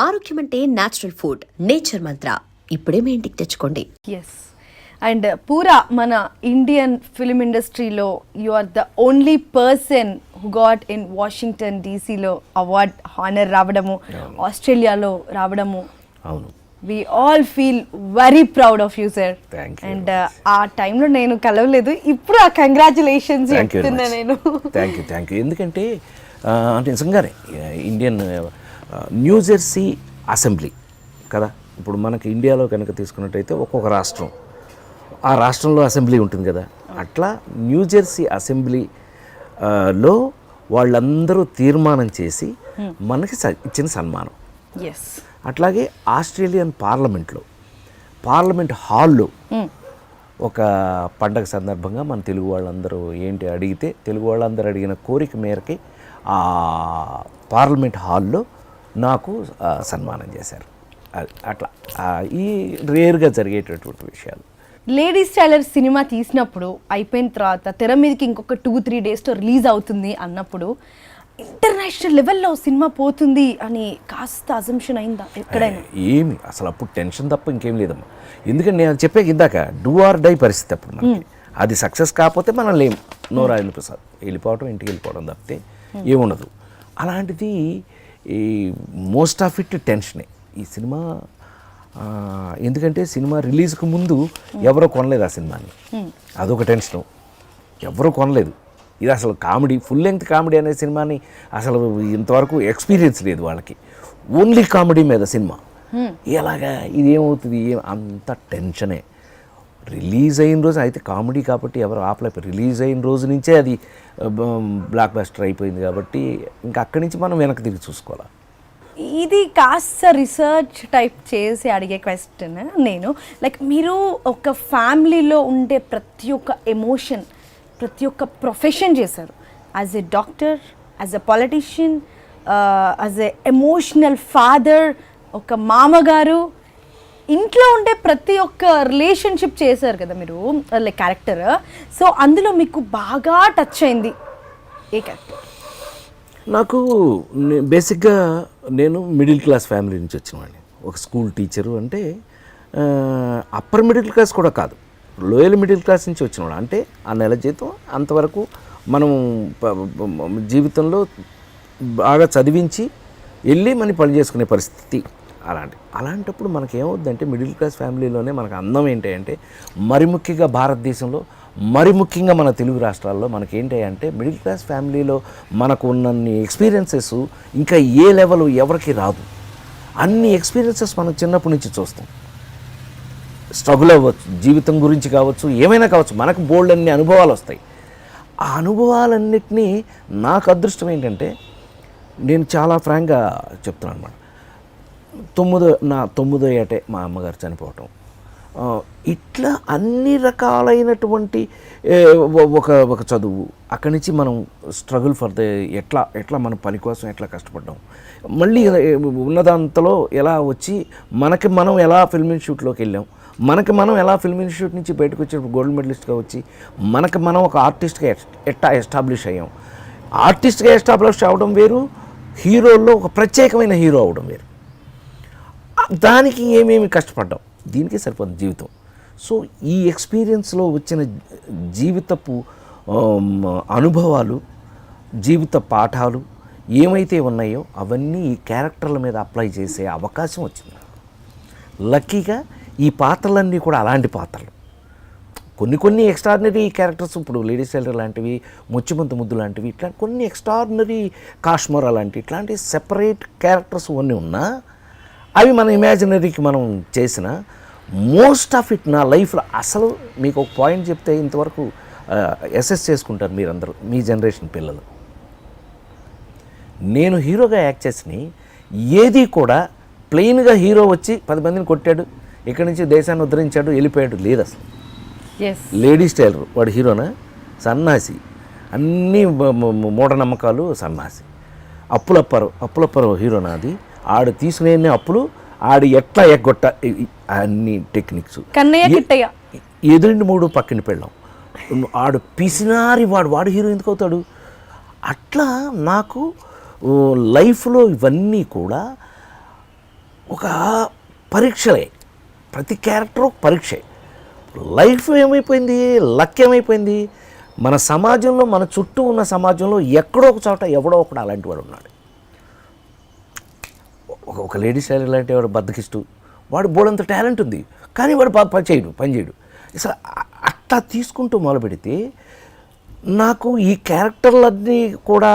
ఆరోగ్యం అంటే natural food, nature మంత్ర. ఇప్పుడే మీ ఇంటికి తెచ్చుకోండి. ఎస్. అండ్ పూరా మన ఇండియన్ ఫిల్మ్ ఇండస్ట్రీలో you are the only person who got in Washington డీసీలో అవార్డ్ హానర్ రావడము, ఆస్ట్రేలియాలో రావడము. అవును, we all feel very proud of you, sir. Thank you. And ఆ టైంలో నేను కలవలేదు, ఇప్పుడు ఆ కంగ్రాచులేషన్స్ చెప్తున్నా నేను. Thank you. ఎందుకంటే అంటే నిజంగానే ఇండియన్ న్యూ జెర్సీ అసెంబ్లీ కదా, ఇప్పుడు మనకి ఇండియాలో కనుక తీసుకున్నట్టయితే ఒక్కొక్క రాష్ట్రం, ఆ రాష్ట్రంలో అసెంబ్లీ ఉంటుంది కదా, అట్లా న్యూ జెర్సీ అసెంబ్లీలో వాళ్ళందరూ తీర్మానం చేసి మనకి ఇచ్చిన సన్మానం. ఎస్. అట్లాగే ఆస్ట్రేలియన్ పార్లమెంట్ హాల్లో ఒక పండగ సందర్భంగా మన తెలుగు వాళ్ళందరూ ఏంటి అడిగితే, తెలుగు వాళ్ళందరూ అడిగిన కోరిక మేరకి ఆ పార్లమెంట్ హాల్లో నాకు సన్మానం చేశారు. అట్లా ఈ రేర్గా జరిగేటటువంటి విషయాలు. లేడీస్ టైలర్ సినిమా తీసినప్పుడు అయిపోయిన తర్వాత తెర మీదకి ఇంకొక 2-3 డేస్తో రిలీజ్ అవుతుంది అన్నప్పుడు ఇంటర్నేషనల్ లెవెల్లో సినిమా పోతుంది అని కాస్త అజంప్షన్ అయిందా ఎక్కడైనా? ఏమి అసలు అప్పుడు టెన్షన్ తప్ప ఇంకేం లేదమ్మా. ఎందుకంటే నేను చెప్పాక ఇందాక డూ ఆర్ డై పరిస్థితి అప్పుడు మనకి. అది సక్సెస్ కాకపోతే మనం లేము, నో రాజేంద్ర ప్రసాద్, వెళ్ళిపోవడం, ఇంటికి వెళ్ళిపోవడం తప్పితే ఏముండదు. అలాంటిది ఈ మోస్ట్ ఆఫ్ ఇట్ టెన్షనే ఈ సినిమా. ఎందుకంటే సినిమా రిలీజ్కి ముందు ఎవరో కొనలేదు ఆ సినిమాని, అదొక టెన్షను. ఎవరో కొనలేదు. ఇది అసలు కామెడీ, ఫుల్ లెంగ్త్ కామెడీ అనే సినిమాని అసలు ఇంతవరకు ఎక్స్పీరియన్స్ లేదు వాళ్ళకి. ఓన్లీ కామెడీ మీద సినిమా ఎలాగా, ఇదేమవుతుంది, అంత టెన్షనే. రిలీజ్ అయిన రోజు అయితే కామెడీ కాబట్టి ఎవరు ఆపలేకపోయి, రిలీజ్ అయిన రోజు నుంచే అది బ్లాక్ బస్టర్ అయిపోయింది కాబట్టి ఇంకా అక్కడి నుంచి మనం వెనక్కి తిరిగి చూసుకోవాలి. ఇది కాస్త రీసెర్చ్ టైప్ చేసి అడిగే క్వశ్చన్ నేను. లైక్ మీరు ఒక ఫ్యామిలీలో ఉండే ప్రతి ఒక్క ఎమోషన్, ప్రతి ఒక్క ప్రొఫెషన్ చేశారు. As a doctor, as a politician, as a emotional father, ఒక మామగారు, ఇంట్లో ఉండే ప్రతి ఒక్క రిలేషన్షిప్ చేశారు కదా మీరు, లైక్ క్యారెక్టర్. సో అందులో మీకు బాగా టచ్ అయింది ఏ క్యారెక్టర్? నాకు బేసిక్గా నేను మిడిల్ క్లాస్ ఫ్యామిలీ నుంచి వచ్చినవాడిని. ఒక స్కూల్ టీచరు అంటే అప్పర్ మిడిల్ క్లాస్ కూడా కాదు, లోయర్ మిడిల్ క్లాస్ నుంచి వచ్చినవాడు. అంటే ఆ నెల జీతం అంతవరకు మనం జీవితంలో బాగా చదివించి వెళ్ళి మనం పని చేసుకునే పరిస్థితి అలాంటప్పుడు మనకేమవుద్దంటే మిడిల్ క్లాస్ ఫ్యామిలీలోనే మనకు అందం ఏంటి అంటే, మరి ముఖ్యంగా భారతదేశంలో, మరి ముఖ్యంగా మన తెలుగు రాష్ట్రాల్లో మనకేంటి అంటే మిడిల్ క్లాస్ ఫ్యామిలీలో మనకు ఉన్నన్ని ఎక్స్పీరియన్సెస్ ఇంకా ఏ లెవెల్ ఎవరికి రాదు. అన్ని ఎక్స్పీరియన్సెస్ మనం చిన్నప్పటి నుంచి చూస్తాం. స్ట్రగుల్ అవ్వచ్చు, జీవితం గురించి కావచ్చు, ఏమైనా కావచ్చు, మనకు బోల్డ్ అన్ని అనుభవాలు వస్తాయి. ఆ అనుభవాలన్నిటినీ నాకు అదృష్టం ఏంటంటే, నేను చాలా ఫ్రాంక్గా చెప్తున్నాను అన్నమాట. 9వ ఏటే మా అమ్మగారు చనిపోవటం, ఇట్లా అన్ని రకాలైనటువంటి ఒక చదువు, అక్కడి నుంచి మనం స్ట్రగుల్ ఫర్ ద ఎట్లా మన పని కోసం ఎట్లా కష్టపడ్డాం, మళ్ళీ ఉన్నదంతలో ఎలా వచ్చి మనకి మనం ఎలా ఫిల్మ్ ఇన్స్టిట్యూట్లోకి వెళ్ళాం, మనకి మనం ఎలా ఫిల్మ్ ఇన్స్టిట్యూట్ నుంచి బయటకు వచ్చి గోల్డ్ మెడలిస్ట్గా వచ్చి మనకి మనం ఒక ఆర్టిస్ట్గా ఎట్లా ఎస్టాబ్లిష్ అయ్యాం. ఆర్టిస్ట్గా ఎస్టాబ్లిష్ అవ్వడం వేరు, హీరోల్లో ఒక ప్రత్యేకమైన హీరో అవ్వడం వేరు. దానికి ఏమేమి కష్టపడ్డాం, దీనికే సరిపోతుంది జీవితం. సో ఈ ఎక్స్పీరియన్స్లో వచ్చిన జీవితపు అనుభవాలు, జీవిత పాఠాలు ఏమైతే ఉన్నాయో అవన్నీ ఈ క్యారెక్టర్ల మీద అప్లై చేసే అవకాశం వచ్చింది. లక్కీగా ఈ పాత్రలన్నీ కూడా అలాంటి పాత్రలు. కొన్ని ఎక్స్ట్రాడినరీ క్యారెక్టర్స్, ఇప్పుడు లేడీస్ టైలర్ లాంటివి, ముచ్చిమంత ముద్దు లాంటివి, ఇట్లా కొన్ని ఎక్స్ట్రాడినరీ కాశ్మోరా లాంటి ఇట్లాంటి సెపరేట్ క్యారెక్టర్స్ అన్నీ ఉన్నా అవి మన ఇమాజినరీకి మనం చేసిన మోస్ట్ ఆఫ్ ఇట్ నా లైఫ్లో. అసలు మీకు ఒక పాయింట్ చెప్తే ఇంతవరకు అసెస్ చేసుకుంటారు మీరందరూ, మీ జనరేషన్ పిల్లలు. నేను హీరోగా యాక్ట్ చేసిన ఏది కూడా ప్లెయిన్గా హీరో వచ్చి 10 మందిని కొట్టాడు, ఇక్కడి నుంచి దేశాన్ని ఉద్ధరించాడు, వెళ్ళిపోయాడు లేదు అసలు. లేడీస్ టైలర్ వాడు హీరోనా, సన్నాసి, అన్నీ మూఢనమ్మకాలు, సన్నాసి. అప్పులప్పారు హీరోనా, అది ఆడు తీసుకునే అప్పులు, ఆడు ఎట్లా ఎగ్గొట్ట, అన్ని టెక్నిక్స్. ఎదురిండి 3 పక్కన పెళ్ళాం, ఆడు పిసినారి, వాడు హీరో ఎందుకు అవుతాడు. అట్లా నాకు లైఫ్లో ఇవన్నీ కూడా ఒక పరీక్షలే, ప్రతి క్యారెక్టర్ పరీక్షే. లైఫ్ ఏమైపోయింది, లక్ ఏమైపోయింది, మన సమాజంలో, మన చుట్టూ ఉన్న సమాజంలో ఎక్కడో ఒక చోట ఎవడో ఒకడు అలాంటి వాడు ఉన్నాడు. ఒక లేడీ స్టైల్ లాంటి వాడు బద్దకిస్తూ, వాడు బోడంత టాలెంట్ ఉంది, కానీ వాడు పని చేయడు. అసలు అట్లా తీసుకుంటూ మొదలు పెడితే నాకు ఈ క్యారెక్టర్లన్నీ కూడా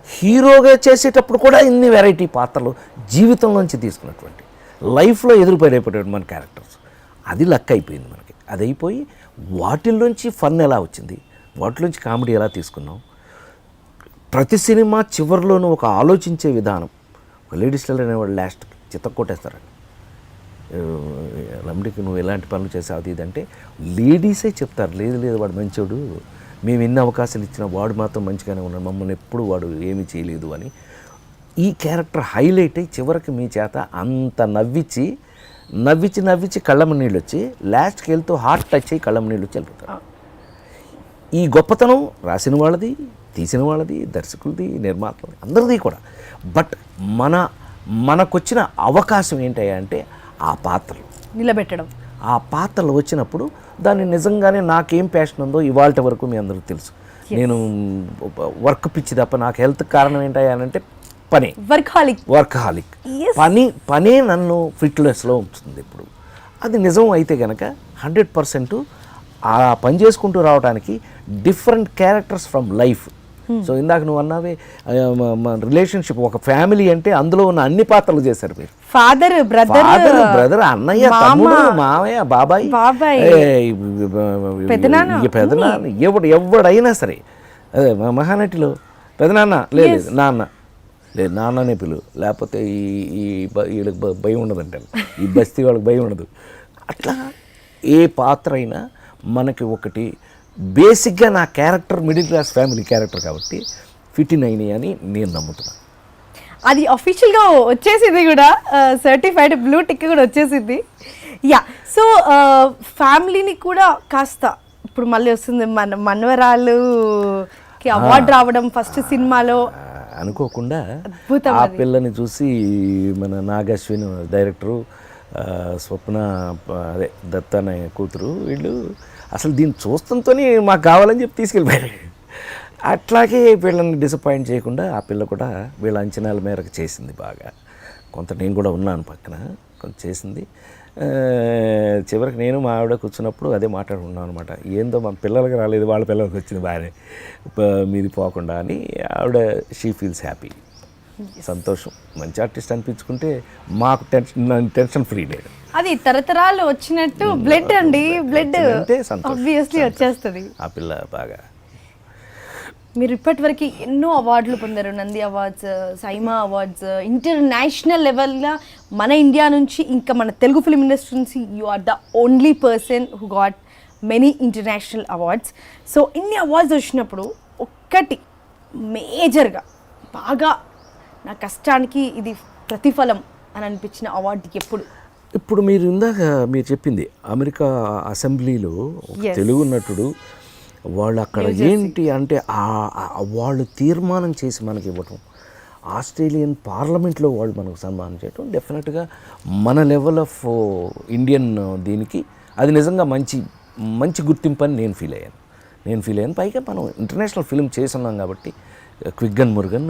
హీరోగా చేసేటప్పుడు కూడా ఇన్ని వెరైటీ పాత్రలు జీవితంలోంచి తీసుకున్నటువంటి, లైఫ్లో ఎదురుపడేపడేటువంటి మన క్యారెక్టర్స్, అది లక్ అయిపోయింది మనకి. అది అయిపోయి వాటిల్లోంచి ఫన్ ఎలా వచ్చింది, వాటిలోంచి కామెడీ ఎలా తీసుకున్నాం, ప్రతి సినిమా చివరిలోనూ ఒక ఆలోచించే విధానం. ఒక లేడీస్ స్టైల్ అనేవాడు లాస్ట్ చిత్త కొట్టేస్తారండి, రమణికి నువ్వు ఎలాంటి పనులు చేసావు అది ఇదంటే లేడీసే చెప్తారు, లేదు వాడు మంచోడు, మేము ఎన్ని అవకాశాలు ఇచ్చినా వాడు మాత్రం మంచిగానే ఉన్నాడు, మమ్మల్ని ఎప్పుడు వాడు ఏమీ చేయలేదు అని. ఈ క్యారెక్టర్ హైలైట్ అయ్యి చివరికి మీ చేత అంత నవ్వించి కళ్ళమ్మ నీళ్ళు వచ్చి లాస్ట్కి వెళ్తూ హార్ట్ టచ్ అయ్యి కళ్ళమ్మ నీళ్ళు వచ్చి వెళ్ళిపోతారు. ఈ గొప్పతనం రాసిన వాళ్ళది, తీసిన వాళ్ళది, దర్శకులది, నిర్మాతలది, అందరిది కూడా. బట్ మనకొచ్చిన అవకాశం ఏంటయ్యా అంటే ఆ పాత్రలు నిలబెట్టడం. ఆ పాత్రలు వచ్చినప్పుడు దాన్ని నిజంగానే నాకేం ప్యాషన్ ఉందో ఇవాళ వరకు మీ అందరికీ తెలుసు. నేను వర్క్ పిచ్చి తప్ప నాకు హెల్త్ కారణం ఏంటంటే పని, వర్కహాలిక్. పనే నన్ను ఫిట్నెస్లో ఉంచుతుంది ఇప్పుడు. అది నిజం అయితే కనుక 100% ఆ పని చేసుకుంటూ రావడానికి different characters from life. So ఇందాక నువ్వు అన్నావే రిలేషన్షిప్, ఒక ఫ్యామిలీ అంటే అందులో ఉన్న అన్ని పాత్రలు చేశారు మీరు. ఫాదర్, బ్రదర్, అన్నయ్య, తమ్ముడు, మావయ్య, బాబాయ్, పెదనాన్న, ఎవడైనా సరే. అదే మహానటిలో పెదనాన్న లేదు, నాన్ననే పిలువు, లేకపోతే వీళ్ళకి భయం ఉండదంటే, ఈ బస్తీ వాళ్ళకి భయం ఉండదు. అట్లా ఏ పాత్ర అయినా మనకి ఒకటి బేసిక్గా నా character middle class family character కాబట్టి ఫిట్ ఇన్ అయినాయి అని నేను నమ్ముతున్నాను. అది అఫీషియల్గా వచ్చేసింది కూడా, సర్టిఫైడ్ బ్లూ టిక్ కూడా వచ్చేసింది. యా, సో ఫ్యామిలీని కూడా కాస్త ఇప్పుడు మళ్ళీ వస్తుంది మనవరాలుకి అవార్డు రావడం ఫస్ట్ సినిమాలో అనుకోకుండా. ఆ పిల్లని చూసి మన నాగశ్విన్ డైరెక్టరు, స్వప్న అదే దత్త అనే కూతురు, వీళ్ళు అసలు దీన్ని చూస్తుంటేనే మాకు కావాలని చెప్పి తీసుకెళ్ళిపోయారు. అట్లాగే వీళ్ళని డిసప్పాయింట్ చేయకుండా ఆ పిల్ల కూడా వీళ్ళ అంచనాల మేరకు చేసింది బాగా. కొంత నేను కూడా ఉన్నాను పక్కన, కొంత చేసింది. చివరికి నేను మా ఆవిడ కూర్చున్నప్పుడు అదే మాట్లాడుకున్నాను అనమాట, ఏందో మా పిల్లలకి రాలేదు, వాళ్ళ పిల్లలకి వచ్చింది బాగానే, మీది పోకుండా అని. ఆవిడ షీ ఫీల్స్ హ్యాపీ, సంతోషం. మంచి ఆర్టిస్ట్ అనిపించుకుంటే మాకు టెన్షన్ ఫ్రీ లేదు. అది తరతరాలు వచ్చినట్టు బ్లడ్ అండి, బ్లడ్ ఆబ్వియస్లీ వచ్చేస్తుంది. ఆ పిల్ల బాగా. మీరు ఇప్పటివరకు ఎన్నో అవార్డులు పొందారు, Nandi awards, SIIMA awards, international లెవెల్లో మన ఇండియా నుంచి, ఇంకా మన తెలుగు ఫిల్మ్ ఇండస్ట్రీ నుంచి you are the only person who got many international awards. So ఇన్ని అవార్డ్స్ వచ్చినప్పుడు ఒక్కటి మేజర్గా బాగా నా కష్టానికి ఇది ప్రతిఫలం అని అనిపించిన అవార్డు ఎప్పుడు? ఇప్పుడు మీరు ఇందాక మీరు చెప్పింది అమెరికా అసెంబ్లీలో తెలుగు నటుడు, వాళ్ళు అక్కడ ఏంటి అంటే వాళ్ళు తీర్మానం చేసి మనకి ఇవ్వటం, ఆస్ట్రేలియన్ పార్లమెంట్లో వాళ్ళు మనకు సన్మానం చేయటం, డెఫినెట్గా మన లెవెల్ ఆఫ్ ఇండియన్ దీనికి అది నిజంగా మంచి గుర్తింపు అని నేను ఫీల్ అయ్యాను. పైగా మనం ఇంటర్నేషనల్ ఫిల్మ్ చేస్తున్నాం కాబట్టి, క్విగ్గన్ మురుగన్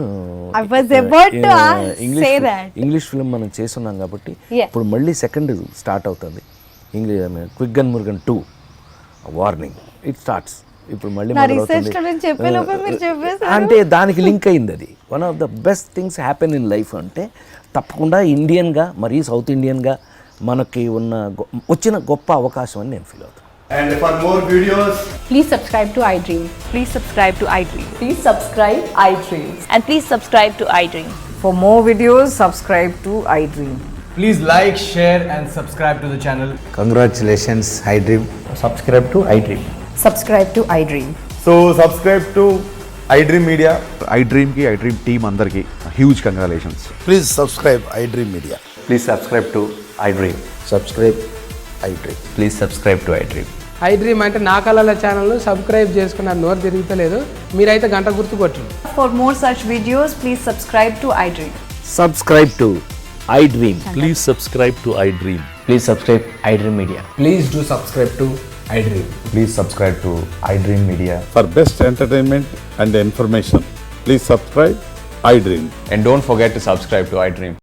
ఇంగ్లీష్ ఫిల్మ్ మనం చేస్తున్నాం కాబట్టి ఇప్పుడు మళ్ళీ సెకండ్ స్టార్ట్ అవుతుంది, క్విగ్గన్ మురుగన్ 2 వార్నింగ్, ఇట్ స్టార్ట్స్ ఇప్పుడు మళ్ళీ అంటే దానికి లింక్ అయింది. అది one of the best things happen in life అంటే తప్పకుండా ఇండియన్గా, మరీ సౌత్ ఇండియన్గా మనకి వచ్చిన గొప్ప అవకాశం అని నేను ఫీల్ అవుతాను. And for more videos, please subscribe to iDream. Please subscribe to iDream. Please subscribe iDream. And please subscribe to iDream. For more videos, subscribe to iDream. please like, share and subscribe to the channel. Congratulations, iDream. Subscribe to iDream. Subscribe to iDream. So subscribe to iDream Media. iDream team andarki huge congratulations. Please subscribe iDream Media. Please subscribe to iDream. Subscribe iDream. Please subscribe to iDream. iDream అంటే నా కళల ఛానల్ను subscribe చేసుకున్న నోరు తిరుగుతలేదు, మీరైతే గంట గుర్తు కొట్టండి. For more such videos, please subscribe to iDream. Subscribe to I dream. Please subscribe to iDream. Please subscribe iDream Media. Please do subscribe to iDream. Please subscribe to iDream Media. For best entertainment and information, please subscribe iDream. And don't forget to subscribe to iDream.